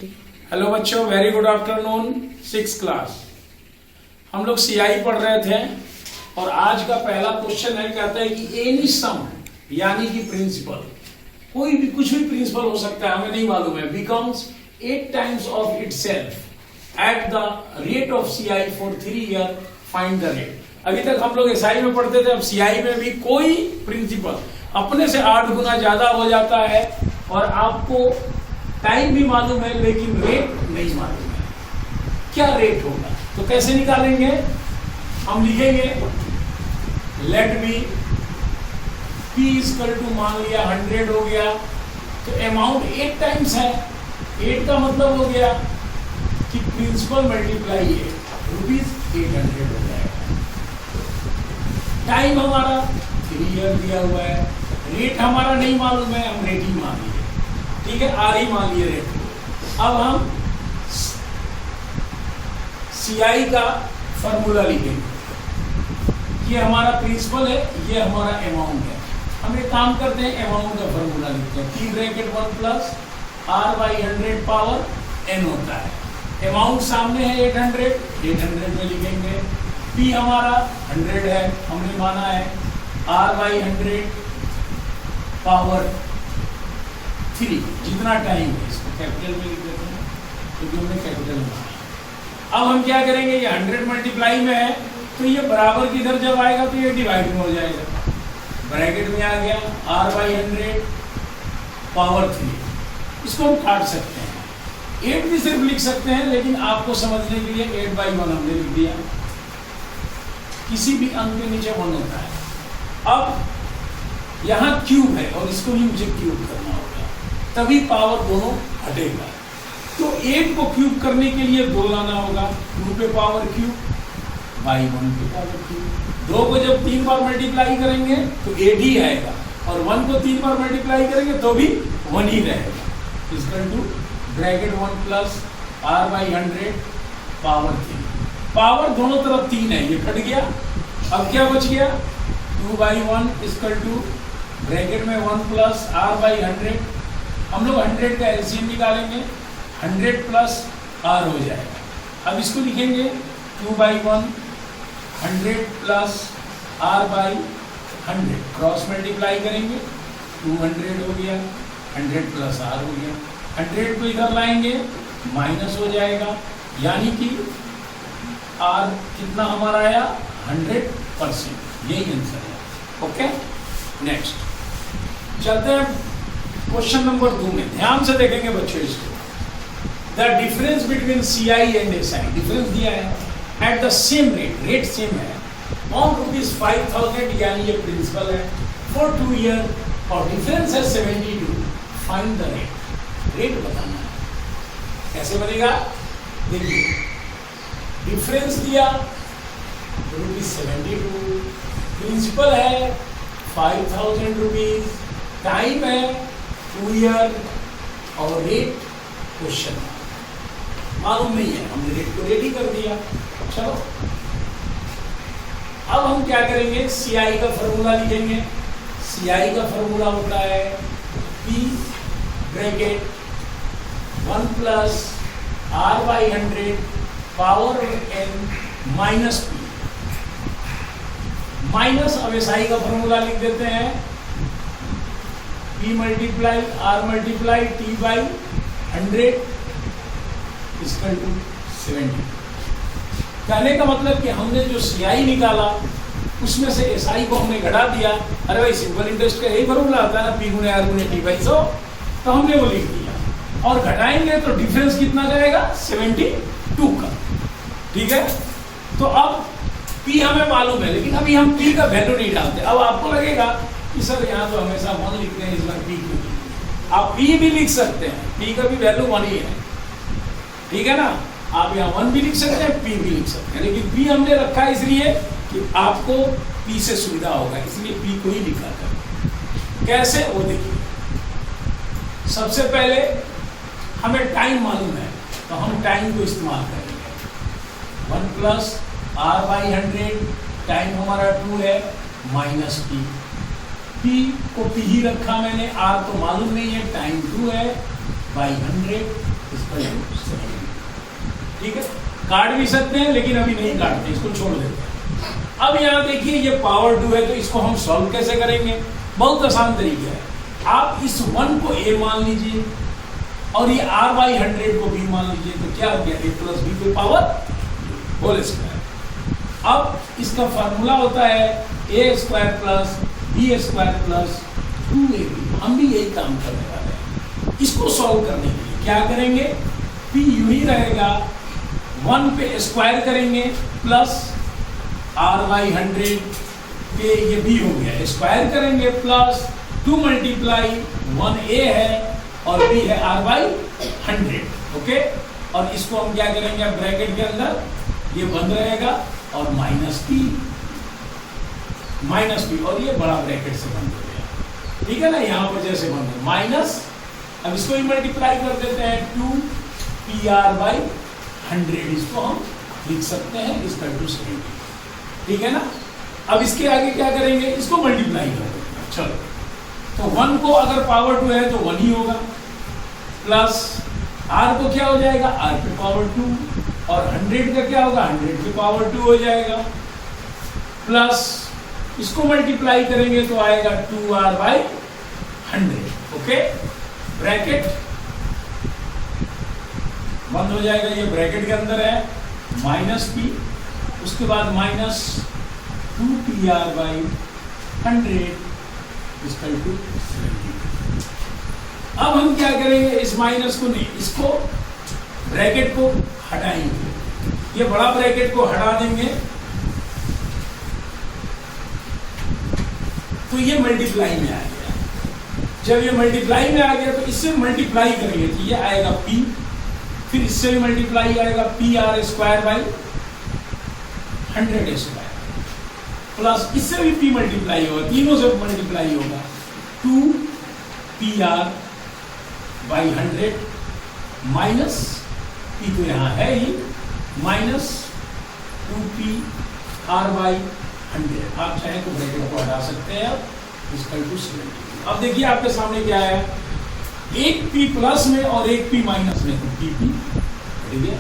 Hello बच्चों, very good afternoon. 6th class हम लोग सीआई पढ़ रहे थे और आज का पहला क्वेश्चन है, कहता है कि एनी सम यानी कि प्रिंसिपल, कोई भी कुछ भी प्रिंसिपल हो सकता है, हमें नहीं मालूम है, becomes 8 times of itself at the rate of CI for 3 year, find the rate. अभी तक हम लोग एसआई में पढ़ते थे, अब सीआई में भी कोई प्रिंसिपल अपने से 8 गुना ज्यादा हो जाता है और आपको टाइम भी मालूम है लेकिन रेट नहीं मालूम है, क्या रेट होगा। तो कैसे निकालेंगे, हम लिखेंगे let be P equal to, मान लिया 100 हो गया, तो अमाउंट 8 टाइम्स है, 8 का मतलब हो गया कि प्रिंसिपल मल्टीप्लाई 8 रुपीज 800 हो जाएगा। टाइम हमारा 3 ईयर दिया हुआ है, रेट हमारा नहीं मालूम है, हम रेट ही मान लिए, ठीक है, आर ही मान लिए रेट को। अब हम सीआई का फॉर्मूला लिखेंगे, ये हमारा प्रिंसिपल है, ये हमारा अमाउंट है। हम एक काम करते हैं, अमाउंट का फॉर्मूला लिखते हैं, P bracket 1 plus R by 100 power N होता है। अमाउंट सामने है 800 में लिखेंगे, P हमारा 100 है, हमने माना है, R बाई 100 पावर 3, जितना टाइम है, इसको कैपिटल में लिख देते हैं क्योंकि हमने कैपिटल में। अब हम क्या करेंगे, ये 100 मल्टीप्लाई में है तो ये बराबर किधर जब आएगा तो ये डिवाइड में हो जाएगा, ब्रैकेट में आ गया R बाई 100 पावर 3, इसको हम काट सकते हैं, 8 भी सिर्फ लिख सकते हैं, लेकिन आपको समझने के लिए 8 बाई 1 हमने लिख दिया, किसी भी अंक के नीचे 1 होता है। अब यहाँ क्यूब है और इसको भी मुझे क्यूब करना होगा, तभी पावर दोनों हटेगा। तो 8 को क्यूब करने के लिए 2 लाना होगा, 2 पे पावर क्यूब बाई 1 पे पावर क्यूब। 2 को जब 3 बार मल्टीप्लाई करेंगे तो 8 ही आएगा, और 1 को 3 बार मल्टीप्लाई करेंगे तो भी 1 ही रहेगा। Equal to bracket 1 plus R by 100 power 3। Power दोनों तरफ 3 है, ये कट गया, अब क्या बच गया, 2 बाई 1 इक्वल टू ब्रैकेट में 1 प्लस R बाई 100। हम लोग 100 का एलसीएम निकालेंगे, 100 प्लस R हो जाएगा। अब इसको लिखेंगे 2 by 1 100 plus R by 100, cross multiply करेंगे, 200 हो गया, 100 प्लस R हो गया, 100 को इधर लाएंगे माइनस हो जाएगा, यानी कि R कितना हमारा आया 100%, यही आंसर है। ओके, नेक्स्ट चलते हैं क्वेश्चन नंबर 2 में, ध्यान से देखेंगे बच्चों इसको। The difference between CI and SI, difference दिया है eight the same rate, rate same है, ऑन ₹5000, यानी ये प्रिंसिपल है, फॉर 2 ईयर, और डिफरेंस है 72, फाइंड द रेट, रेट बताना है। कैसे बनेगा, देखिए डिफरेंस दिया ₹72, प्रिंसिपल है 5000 रुपीज, टाइम है 2 ईयर, और रेट क्वेश्चन मालूम नहीं है, हमने रेट को रेडी कर दिया। चलो अब हम क्या करेंगे, सीआई का फॉर्मूला लिखेंगे। सीआई का फॉर्मूला होता है P bracket 1 plus R by 100 power N minus P, minus, अब एसआई का फॉर्मूला लिख देते हैं, P multiply R multiply T by 100 equal to 70। कहने का मतलब कि हमने जो सीआई निकाला उसमें से एसआई को हमने घटा दिया। अरे भाई सिंपल इंटरेस्ट का यही फॉर्मूला आता है ना, P गुणे R गुणे T बाई 100, तो हमने वो लिख दिया, और घटाएंगे तो डिफरेंस कितना जाएगा 72 का, ठीक है। तो अब P हमें मालूम है, लेकिन अभी हम P का वैल्यू नहीं डालते। अब आपको लगेगा कि सर यहाँ तो हमेशा 1 लिखते हैं, इस बार P क्यों लिखते हैं। आप P भी लिख सकते हैं, P का भी वैल्यू 1 ही है, ठीक है ना। आप यहाँ 1 भी लिख सकते हैं, P भी लिख सकते हैं, लेकिन P हमने रखा है इसलिए कि आपको P से सुविधा होगा, इसलिए P को ही लिखा था। कैसे, वो देखिए। सबसे पहले हमें टाइम मालूम है, तो हम टाइम को इस्तेमाल करेंगे, 1 प्लस R बाई 100, टाइम हमारा 2 है, माइनस P को P ही रखा मैंने, R तो मालूम नहीं है, टाइम 2 है बाई 100 ठीक है, काट भी सकते हैं लेकिन अभी नहीं काटते, इसको छोड़ देते हैं। अब यहाँ देखिए ये पावर 2 है, तो इसको हम सॉल्व कैसे करेंगे? बहुत आसान तरीका है। आप इस 1 को a मान लीजिए और ये r/100 को b मान लीजिए, तो क्या हो गया? a प्लस बी पे पावर होल स्क्वायर। अब इसका फार्मूला होता है a square plus b square plus 2ab। हम भी यही काम करने वाले हैं। इसको सॉल्व करने के लिए क्या करेंगे? p यूं ही रहेगा, 1 पे स्क्वायर करेंगे प्लस r/100 पे ये b हो गया, स्क्वायर करेंगे प्लस 2 मल्टीप्लाई 1a है और b है r/100। ओके, और इसको हम क्या करेंगे? ब्रैकेट के अंदर ये बंद रहेगा और माइनस p और ये बड़ा ब्रैकेट से बंद हो गया, ठीक है ना? यहाँ पर जैसे बंद है माइनस, अब इसको ही मल्टीप्लाई कर देते हैं 2pr/100, इसको हम लिख सकते हैं इसका 270, ठीक है ना? अब इसके आगे क्या करेंगे? इसको मल्टीप्लाई कर देते हैं। चलो, तो 1 को अगर पावर 2 है तो 1 ही होगा, प्लस r को क्या हो जाएगा? r पे पावर 2, और 100 का क्या होगा? 100 पे पावर 2 हो जाएगा, प्लस इसको मल्टीप्लाई करेंगे तो आएगा 2r/100। ओके, ब्रैकेट बंद हो जाएगा, ये ब्रैकेट के अंदर है, माइनस p, उसके बाद माइनस 2pr/100 इक्वल टू 70। अब हम क्या करेंगे? इस माइनस को नहीं, इसको ब्रैकेट को हटाएंगे, ये बड़ा ब्रैकेट को हटा देंगे तो ये मल्टीप्लाई में आ गया। जब ये मल्टीप्लाई में आ गया तो इससे मल्टीप्लाई करेंगे तो ये आएगा p, फिर इससे भी मल्टीप्लाई आएगा pr²/100 स्क्वायर, प्लस इससे भी p मल्टीप्लाई होगा, तीनों से मल्टीप्लाई होगा 2pr/100 माइनस p तो यहाँ है ही, माइनस 2pr/100। आप चाहे तो ब्रैकेट को हटा सकते हैं, इसका 270। अब देखिए आपके सामने क्या है, एक p प्लस में और एक p माइनस में, तो p ठीक है।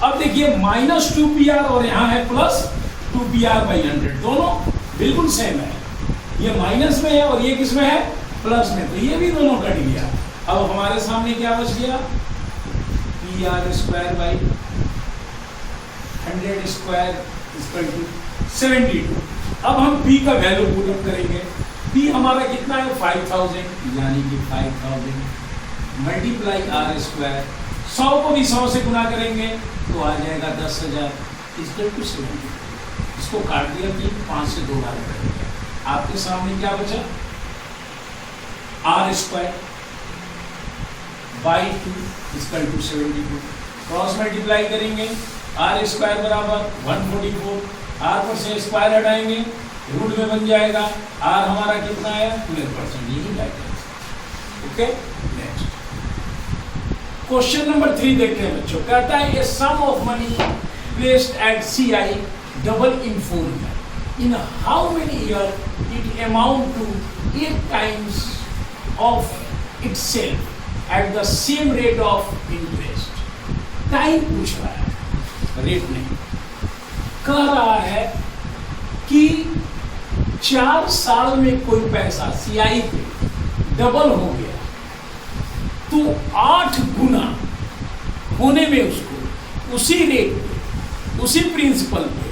अब देखिए माइनस 2pr और यहाँ है प्लस 2pr/100, दोनों बिल्कुल सेम है, ये माइनस में है और ये किस में है? प्लस में, तो ये भी दोनों कट गया। अब हमारे सामने क्या बच गया? pr²/100 square equal to 72। अब हम p का वैल्यू पुट अप करेंगे, p हमारा कितना है? 5000, यानी कि 5000 मल्टीप्लाई r स्क्वायर, 100 को भी 100 से गुना करेंगे तो आ जाएगा 10,000 इक्वल टू 70। इसको काट दिया, 5 से 2 बार करेंगे, आपके सामने क्या बचा? r²/2 equal to 72, cross multiply करेंगे, r² बराबर 144, r पर से स्क्वायर हटाएंगे, रूट में बन जाएगा, r हमारा कितना है? 12%, यही right answer. Okay, next question number 3 देखते हैं बच्चों। कहता है a sum of money placed at CI double in 4 year, in how many year it amount to 8 times of itself at the same rate of interest. Time पूछ रहा है, rate नहीं। कह रहा है कि 4 साल में कोई पैसा CI पे डबल हो गया तो 8 गुना होने में उसको उसी रेट पे, उसी प्रिंसिपल पे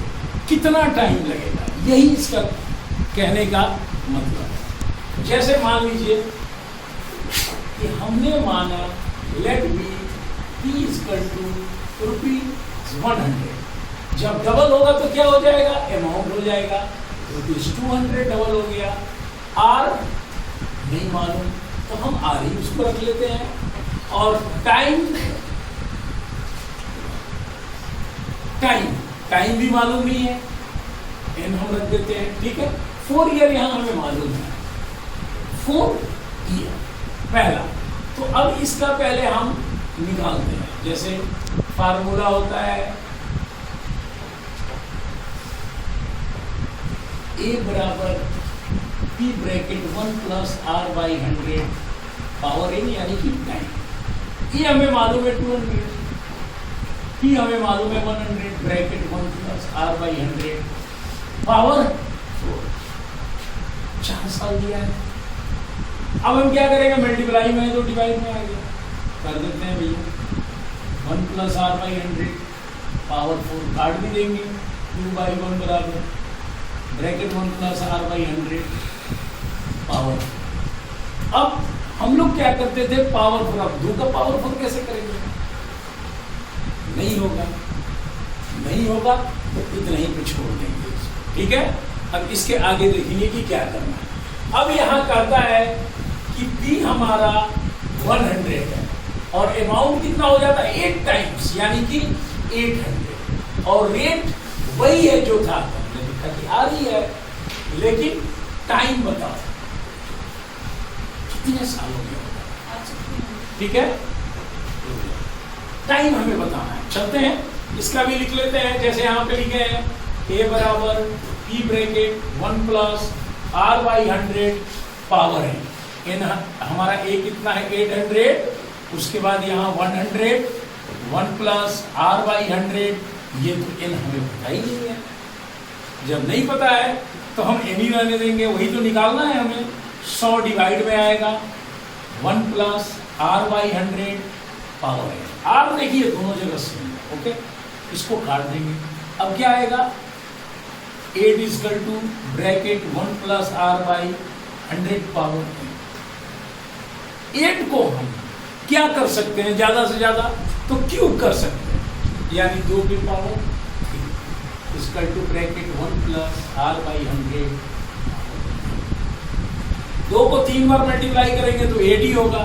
कितना टाइम लगेगा? यही इसका कहने का मतलब है। जैसे मान लीजिए कि हमने माना let be p equal to ₹100, जब डबल होगा तो क्या हो जाएगा? अमाउंट हो जाएगा, ₹200 डबल हो गया। r नहीं मालूम तो हम r ही उसको रख लेते हैं, और टाइम भी मालूम नहीं है, n हम रख देते हैं, ठीक है। 4 ईयर यहाँ हमें मालूम है, 4 ईयर पहला। तो अब इसका पहले हम निकालते हैं, जैसे फार्मूला होता है a बराबर p bracket 1 plus r/100 power n यानी कि 9। ये हमें मालूम है 200, P हमें मालूम है 100, bracket 1 plus R by 100 power 4, 4 साल दिया है। अब हम क्या करेंगे, मल्टीप्लाई में है तो डिवाइड में आएगा, कर देते हैं भैया। 1 प्लस R बाई 100 पावर 4 काट भी देंगे, 2/1 बराबर bracket 1 plus R by 100 power. अब हम लोग क्या करते थे, पावर 4, अब 2 का पावर 4 कैसे करेंगे, नहीं होगा, नहीं होगा तो इतना ही पे छोड़ देंगे, ठीक है। अब इसके आगे देखेंगे कि क्या करना है। अब यहाँ कहता है कि P हमारा 100 है और अमाउंट कितना हो जाता है 8 टाइम्स, यानी कि 800, और रेट वही है जो था, दिक्कत आ रही है, लेकिन टाइम बताओ कितने सालों में होगा, ठीक है, टाइम हमें बताना है। चलते हैं, इसका भी लिख लेते हैं, जैसे यहाँ पे लिखे हैं A बराबर P bracket 1 plus R by 100 power है, n हमारा A कितना है 800, उसके बाद यहाँ 100, 1 प्लस R बाई 100, ये तो n हमें पता ही नहीं है। जब नहीं पता है तो हम n ही रहने देंगे, वही तो निकालना है हमें। 100 डिवाइड में आएगा 1 प्लस R बाई 100 पावर है, R देखिए दोनों जगह सेम है, ओके, इसको काट देंगे। अब क्या आएगा, 8 equal to bracket 1 plus R by 100 power 8 को हम क्या कर सकते हैं, ज्यादा से ज्यादा तो क्यूब कर सकते हैं, यानी 2 की power 3 equal to bracket 1 plus R by 100। 2 को 3 बार मल्टीप्लाई करेंगे तो 8 ही होगा।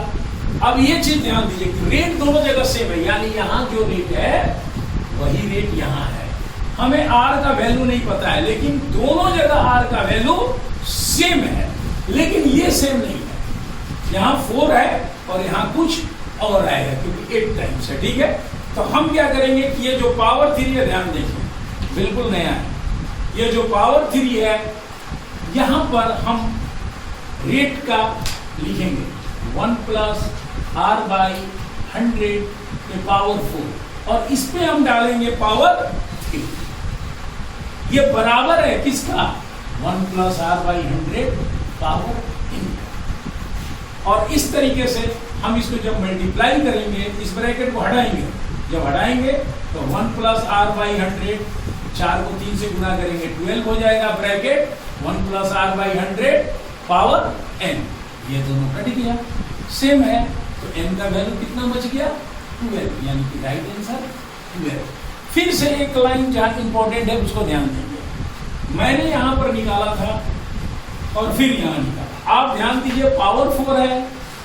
अब ये चीज ध्यान दीजिए कि रेट दोनों जगह सेम है, यानी यहाँ जो रेट है वही रेट यहाँ है। हमें R का वैल्यू नहीं पता है, लेकिन दोनों जगह R का वैल्यू सेम है, लेकिन ये सेम नहीं है। यहाँ 4 है और यहाँ कुछ और आएगा क्योंकि 8 टाइम्स है, ठीक है। तो हम क्या करेंगे कि ये जो पावर 3 है, ध्यान देखिए बिल्कुल नया है, ये जो पावर 3 है यहाँ पर हम रेट का लिखेंगे 1 प्लस R बाई 100 के पावर 4, और इस पे हम डालेंगे पावर 3। ये बराबर है किसका, 1 प्लस R बाई 100 पावर 3। और इस तरीके से हम इसको जब मल्टीप्लाई करेंगे, इस ब्रैकेट को हटाएंगे, जब हटाएंगे तो 1 प्लस R बाई 100, 4 को 3 से गुना करेंगे 12 हो जाएगा, bracket 1 plus R by 100 power n। ये दोनों कट गया, सेम है, तो n का वैल्यू कितना बच गया 12, यानी कि राइट आंसर 12। फिर से एक लाइन जहाँ इंपॉर्टेंट है उसको ध्यान देंगे। मैंने यहाँ पर निकाला था और फिर यहाँ निकाला, आप ध्यान दीजिए पावर 4 है,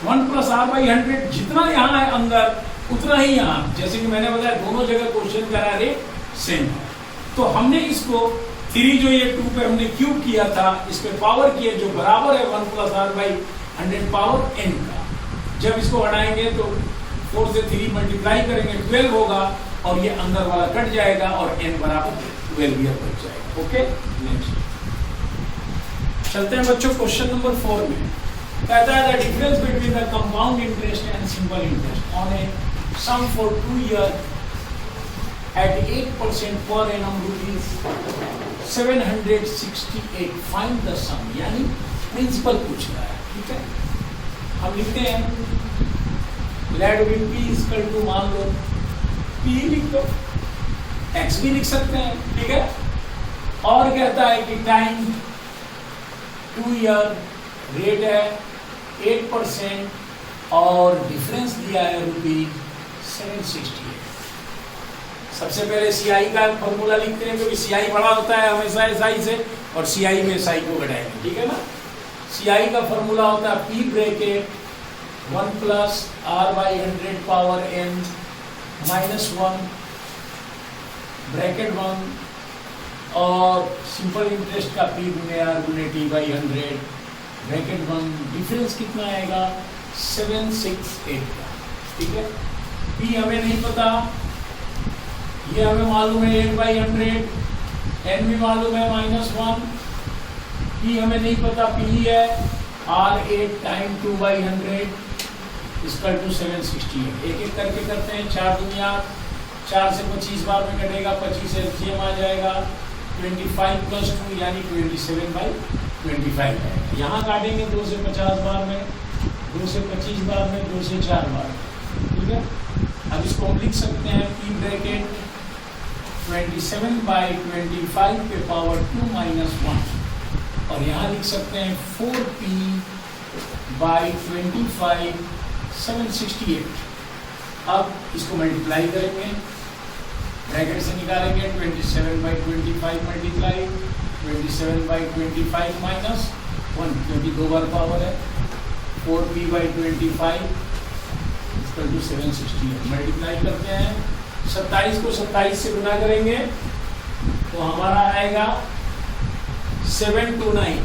1 प्लस R बाई 100 जितना यहाँ है अंदर उतना ही यहाँ, जैसे कि मैंने बताया दोनों जगह क्वेश्चन का रेट सेम है। तो हमने इसको 3 जो ये 2 पे हमने क्यूब किया था, इस पे पावर किए जो बराबर है 1 plus R by 100 power n का। जब इसको हटाएंगे तो 4 से 3 मल्टीप्लाई करेंगे 12 होगा, और ये अंदर वाला कट जाएगा और n बराबर 12 भी बच जाएगा, ओके। नेक्स्ट चलते हैं बच्चों क्वेश्चन नंबर 4 में। कहता है the difference between the compound interest and simple interest on a sum for 2 year at 8% per annum rupees 768, find the sum, यानी प्रिंसिपल पूछ रहा है, ठीक है। हम लिखते हैं let be P equal to, मान लो P लिख दो, X भी लिख सकते हैं, ठीक है। और कहता है कि टाइम 2 ईयर, रेट है 8% और डिफरेंस दिया है रुपीज 768। सबसे पहले CI का फॉर्मूला लिखते हैं, क्योंकि CI बड़ा होता है हमेशा SI से, और CI में SI को घटाएंगे, ठीक है ना। CI का फॉर्मूला होता है P bracket 1 plus R by 100 power n minus 1 bracket 1, और सिंपल इंटरेस्ट का P गुने R गुने T बाई 100 ब्रैकेट 1, डिफरेंस कितना आएगा 768 का, ठीक है। P हमें नहीं पता, ये हमें मालूम है 8 बाई 100, n भी मालूम है -1, P हमें नहीं पता, P है R 8 time 2 by 100, equal to 768। एक एक करके करते हैं। 4 दुनिया 4 से 25 बार में कटेगा, 25 एलसीएम आ जाएगा 25 प्लस 2 यानी 27/25 है। यहाँ काटेंगे 2 से 50 बार में, 2 से 25 बार में, 2 से 4 बार में, ठीक है। अब इसको हम लिख सकते हैं P ब्रैकेट 27/25 पे पावर 2 माइनस 1, और यहाँ लिख सकते हैं 4P/25 768। अब इसको मल्टीप्लाई करेंगे, ब्रैकेट से निकालेंगे 27/25 मल्टीप्लाई 27/25 माइनस 1, क्योंकि 2 बार पावर है। 4P/25 equal to 768। मल्टीप्लाई करते हैं, 27 को 27 से गुना करेंगे तो हमारा आएगा 729।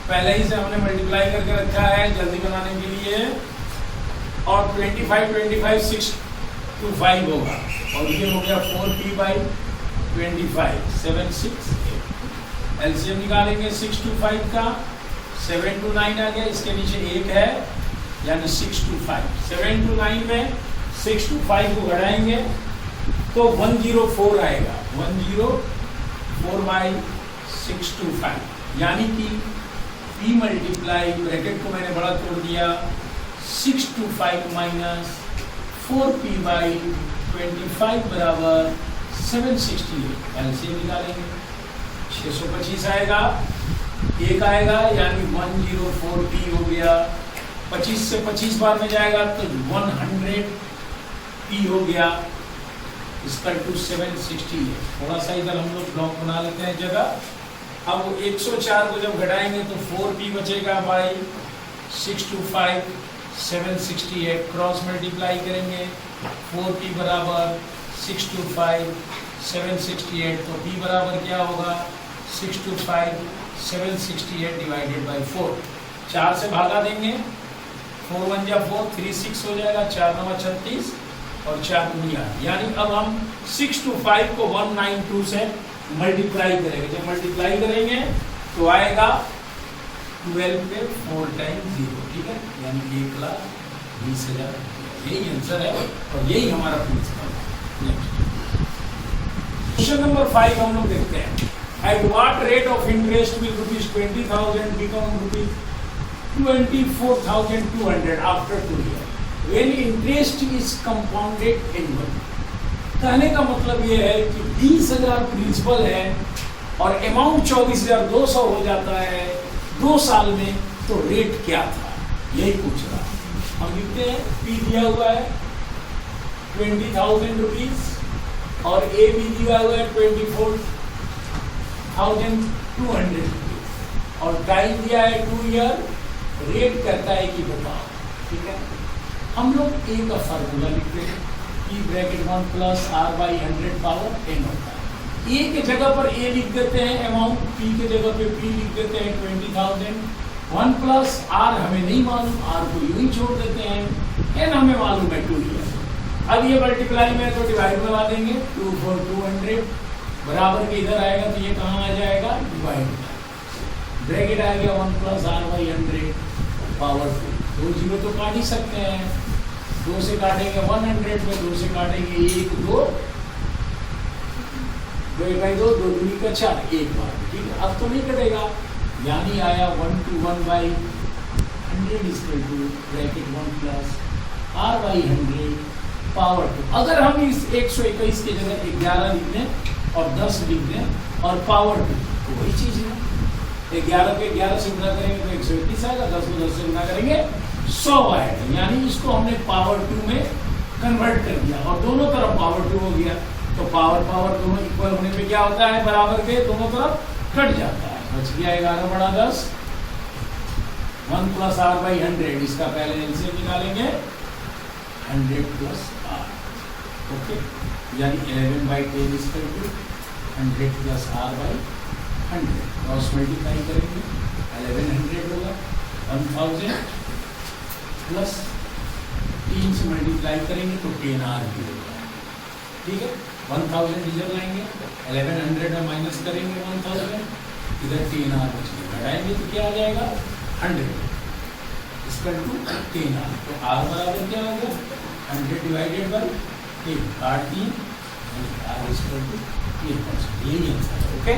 पहले ही से हमने मल्टीप्लाई करके रखा है जल्दी बनाने के लिए, और 25 625 होगा, और ये हो गया 4P/25 768। एलसीएम निकालेंगे 625 का, 729 आ गया, इसके नीचे 1 है यानी 625। 729 में 625 को घटाएंगे तो 104 आएगा, 104/625, यानी कि P मल्टीप्लाई ब्रैकेट को मैंने बड़ा तोड़ दिया 625 माइनस 4P/25 बराबर 768। एलसीएम निकालेंगे 625 आएगा, 1 आएगा यानी 104P हो गया। 25 से 25 बार में जाएगा तो 100P हो गया, इसका 768। थोड़ा सा इधर हम लोग ब्लॉक बना लेते हैं जगह। अब 104 को जब घटाएंगे तो 4P बचेगा बाई 625 768, क्रॉस मल्टीप्लाई करेंगे 4P बराबर 625 768, तो P बराबर क्या होगा 625 768 डिवाइडेड बाई 4। 4 से भागा देंगे, 4 1 जा 4, 3 6 हो जाएगा, 4 9 36 और 4 दुनिया, यानी अब हम 625 को 192 से मल्टीप्लाई करेंगे। जब मल्टीप्लाई करेंगे तो आएगा 12 पे 4 टाइम्स 0, ठीक है, यानी 1,20,000। यही आंसर है और यही हमारा प्रिंसिपल है। क्वेश्चन नंबर 5 हम लोग देखते हैं। At what rate of interest will ₹20,000 become ₹24,200 after 2 years? When interest is compounded annually. कहने का मतलब ये है कि 20,000 प्रिंसिपल है और अमाउंट 24,200 हो जाता है 2 साल में, तो रेट क्या था, यही पूछ रहा है। हम लिखते हैं P दिया हुआ है 20,000 रुपीज और A भी दिया हुआ है 24,200 और टाइम दिया है 2 ईयर। रेट करता है कि बताओ, ठीक है। हम लोग A का फार्मूला लिखते हैं, P bracket 1 plus R/100 power n होता है। A के जगह पर A लिख देते हैं अमाउंट, P के जगह पे P लिख देते हैं 20,000। 1 प्लस R हमें नहीं मालूम, R को यूं ही छोड़ देते हैं, n हमें मालूम है 2 ईयर। अब ये मल्टीप्लाई में तो डिवाइड करवा देंगे, 2 4 200 बराबर के इधर आएगा तो ये कहाँ आ जाएगा, डिवाइड। ब्रैकेट आ गया 1 प्लस R/100 पावर 2। 2 0 तो काट ही सकते हैं, 2 से काटेंगे 100 में, 2 से काटेंगे 1 2 2 1 2 2 दूनी का 4, एक बार, ठीक है। अब तो नहीं कटेगा, यानी आया 1/100 equal to bracket 1 plus R/100 power 2। अगर हम इस 121 के जगह 11 लिख दें और 10 लिख दें और पावर 2, तो वही चीज़ है। 11 पे 11 से गुना करेंगे तो 121 आएगा, 10 को 10 से गुना करेंगे 100 आएगा, यानी इसको हमने पावर 2 में कन्वर्ट कर दिया और दोनों तरफ पावर 2 हो गया। तो पावर दोनों इक्वल होने पे क्या होता है, बराबर के दोनों तरफ कट जाता है, बच गया 11/10। 1 प्लस R/100, इसका पहले एलसीएम निकालेंगे 100 प्लस R, ओके, यानी 11/10 equal to 100 plus R/100। Cross multiply करेंगे 1100 होगा, 1000 प्लस 3 से मल्टीप्लाई करेंगे तो 10R भी होगा, ठीक है। 1000 इधर लाएंगे, 1100 में माइनस करेंगे 1000, इधर 10R बचेगा, घटाएंगे तो क्या आ जाएगा 100। Equal to 10R। तो R बराबर क्या हो गया 100 डिवाइडेड बाई 10, काट 3, R इसकल टू 8%। यही आंसर है। ओके।